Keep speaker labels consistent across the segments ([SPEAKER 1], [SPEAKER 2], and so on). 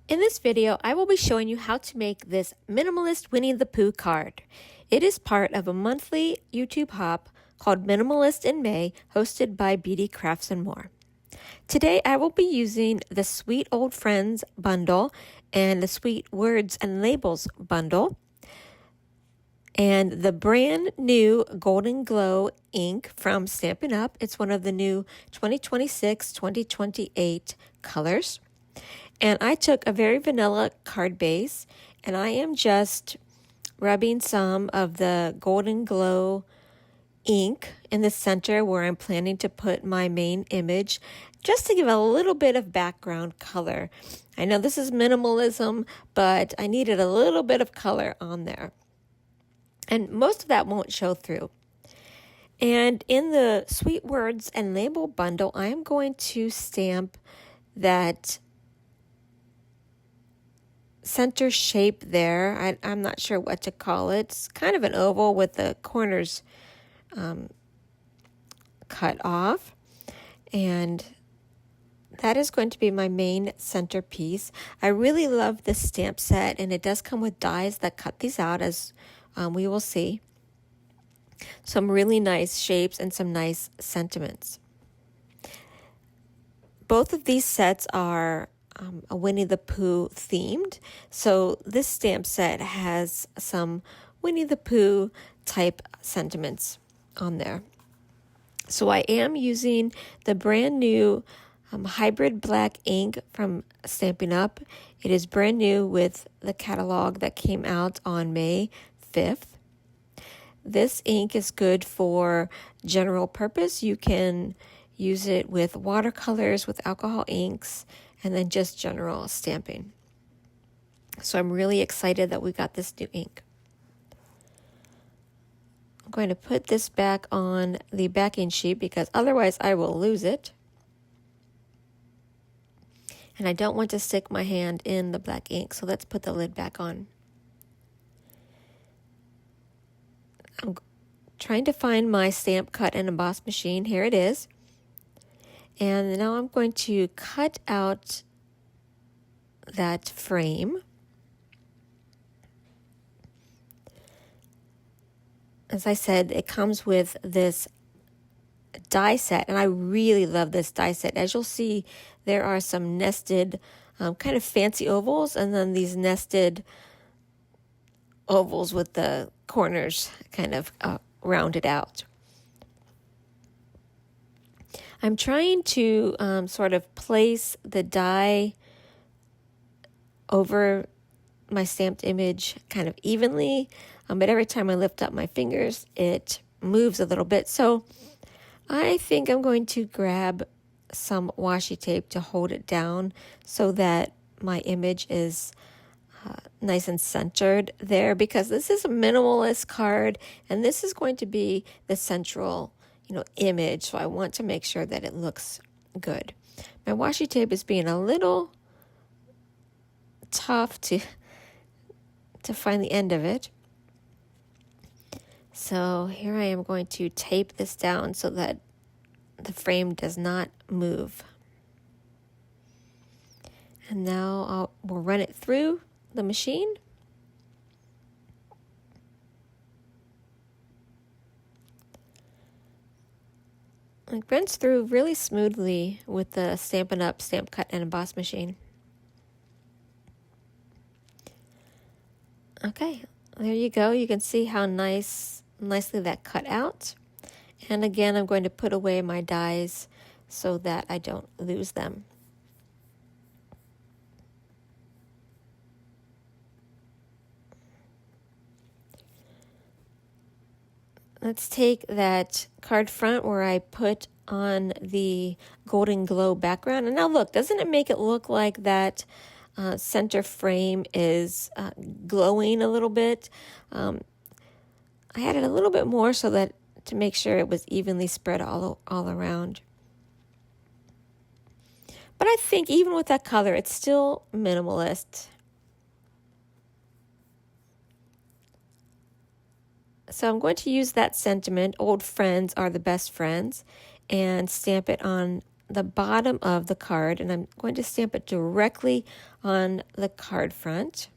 [SPEAKER 1] In this video, I will be showing you how to make this minimalist Winnie the Pooh card. It is part of a monthly YouTube hop called Minimalist in May, hosted by BD Crafts and More. Today, I will be using the Sweet Old Friends bundle and the Sweet Words and Labels bundle and the brand new Golden Glow ink from Stampin' Up. It's one of the new 2026-2028 colors. And I took a very vanilla card base, and I am just rubbing some of the Golden Glow ink in the center where I'm planning to put my main image, just to give a little bit of background color. I know this is minimalism, but I needed a little bit of color on there. And most of that won't show through. And in the Sweet Words and Label bundle, I am going to stamp that center shape there. I'm not sure what to call it. It's kind of an oval with the corners cut off. And that is going to be my main centerpiece. I really love this stamp set, and it does come with dies that cut these out, as we will see. Some really nice shapes and some nice sentiments. Both of these sets are a Winnie the Pooh themed. So this stamp set has some Winnie the Pooh type sentiments on there. So I am using the brand new hybrid black ink from Stampin' Up. It is brand new with the catalog that came out on May 5th. This ink is good for general purpose. You can use it with watercolors, with alcohol inks, and then just general stamping. So I'm really excited that we got this new ink. I'm going to put this back on the backing sheet because otherwise I will lose it. And I don't want to stick my hand in the black ink, so let's put the lid back on. I'm trying to find my stamp cut and emboss machine. Here it is. And now I'm going to cut out that frame. As I said, it comes with this die set, and I really love this die set. As you'll see, there are some nested kind of fancy ovals, and then these nested ovals with the corners kind of rounded out. I'm trying to sort of place the die over my stamped image kind of evenly, but every time I lift up my fingers, it moves a little bit. So I think I'm going to grab some washi tape to hold it down so that my image is nice and centered there, because this is a minimalist card, and this is going to be the central image, so I want to make sure that it looks good. My washi tape is being a little tough to find the end of it. So here I am going to tape this down so that the frame does not move. And now we'll run it through the machine. It runs through really smoothly with the Stampin' Up Stamp Cut and Emboss machine. Okay, there you go. You can see how nicely that cut out. And again, I'm going to put away my dies so that I don't lose them. Let's take that card front where I put on the Golden Glow background. And now look, doesn't it make it look like that center frame is glowing a little bit? I added a little bit more so that to make sure it was evenly spread all around. But I think even with that color, it's still minimalist. So I'm going to use that sentiment, old friends are the best friends, and stamp it on the bottom of the card, and I'm going to stamp it directly on the card front.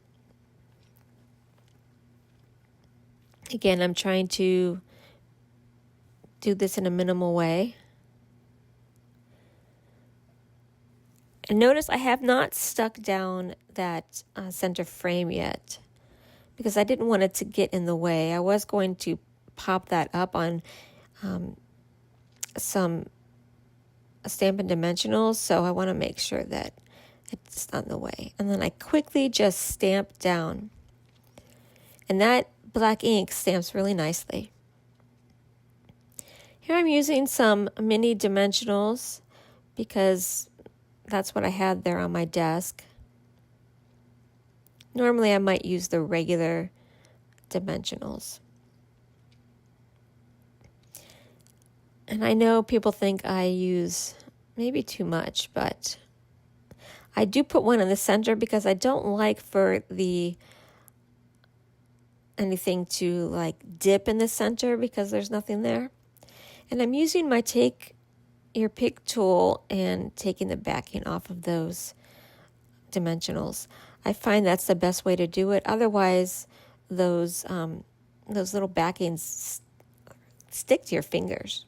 [SPEAKER 1] Again, I'm trying to do this in a minimal way. And notice I have not stuck down that center frame yet because I didn't want it to get in the way. I was going to pop that up on some Stampin' Dimensionals, so I want to make sure that it's not in the way. And then I quickly just stamp down. And that black ink stamps really nicely. Here I'm using some mini dimensionals because that's what I had there on my desk. Normally I might use the regular dimensionals. And I know people think I use maybe too much, but I do put one in the center because I don't like for anything to like dip in the center because there's nothing there. And I'm using my take your pick tool and taking the backing off of those dimensionals. I find that's the best way to do it. Otherwise, those little backings stick to your fingers.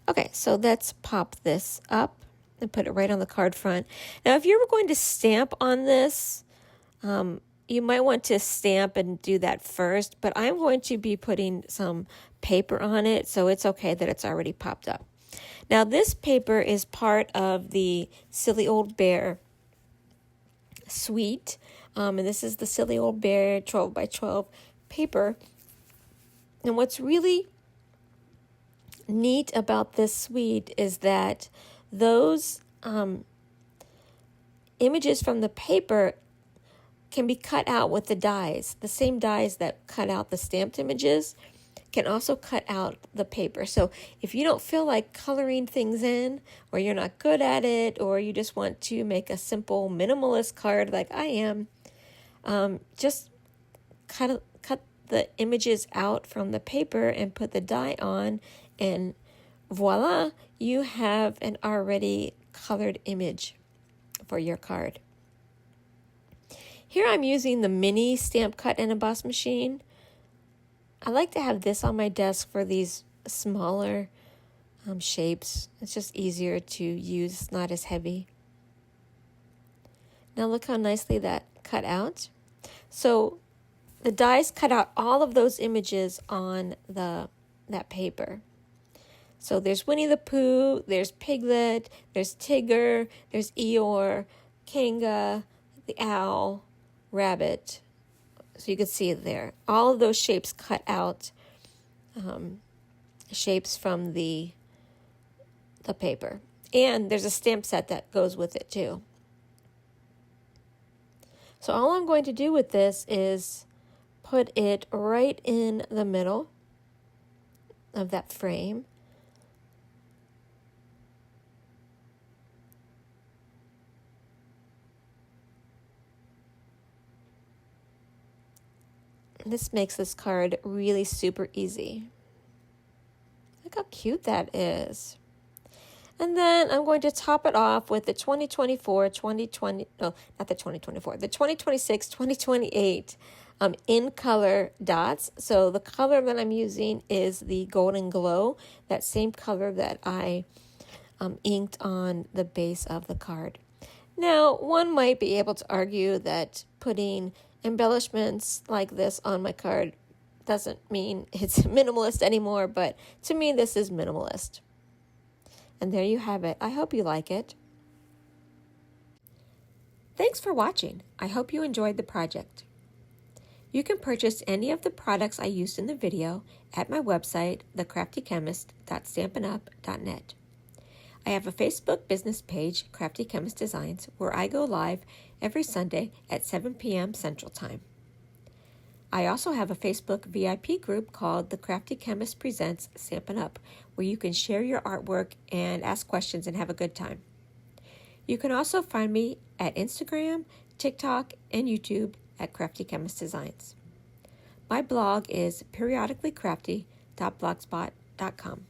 [SPEAKER 1] Okay, so let's pop this up and put it right on the card front. Now, if you were going to stamp on this, you might want to stamp and do that first, but I'm going to be putting some paper on it, so it's okay that it's already popped up. Now, this paper is part of the Silly Old Bear suite, and this is the Silly Old Bear 12 by 12 paper. And what's really neat about this suite is that those images from the paper can be cut out with the dies. The same dies that cut out the stamped images can also cut out the paper. So if you don't feel like coloring things in, or you're not good at it, or you just want to make a simple minimalist card like I am, just cut the images out from the paper and put the die on, and voila, you have an already colored image for your card. Here I'm using the mini stamp cut and emboss machine. I like to have this on my desk for these smaller shapes. It's just easier to use, it's not as heavy. Now look how nicely that cut out. So the dies cut out all of those images on that paper. So there's Winnie the Pooh, there's Piglet, there's Tigger, there's Eeyore, Kanga, the owl, rabbit. So you can see it there. All of those shapes cut out, shapes from the paper. And there's a stamp set that goes with it too. So all I'm going to do with this is put it right in the middle of that frame. This makes this card really super easy. Look how cute that is. And then I'm going to top it off with the 2026, 2028 in color dots. So the color that I'm using is the Golden Glow, that same color that I inked on the base of the card. Now, one might be able to argue that putting embellishments like this on my card doesn't mean it's minimalist anymore, but to me this is minimalist. And there you have it. I hope you like it. Thanks for watching. I hope you enjoyed the project. You can purchase any of the products I used in the video at my website, thecraftychemist.stampinup.net. I have a Facebook business page, Crafty Chemist Designs, where I go live every Sunday at 7 p.m. Central Time. I also have a Facebook VIP group called The Crafty Chemist Presents Stampin' Up, where you can share your artwork and ask questions and have a good time. You can also find me at Instagram, TikTok, and YouTube at Crafty Chemist Designs. My blog is periodicallycrafty.blogspot.com.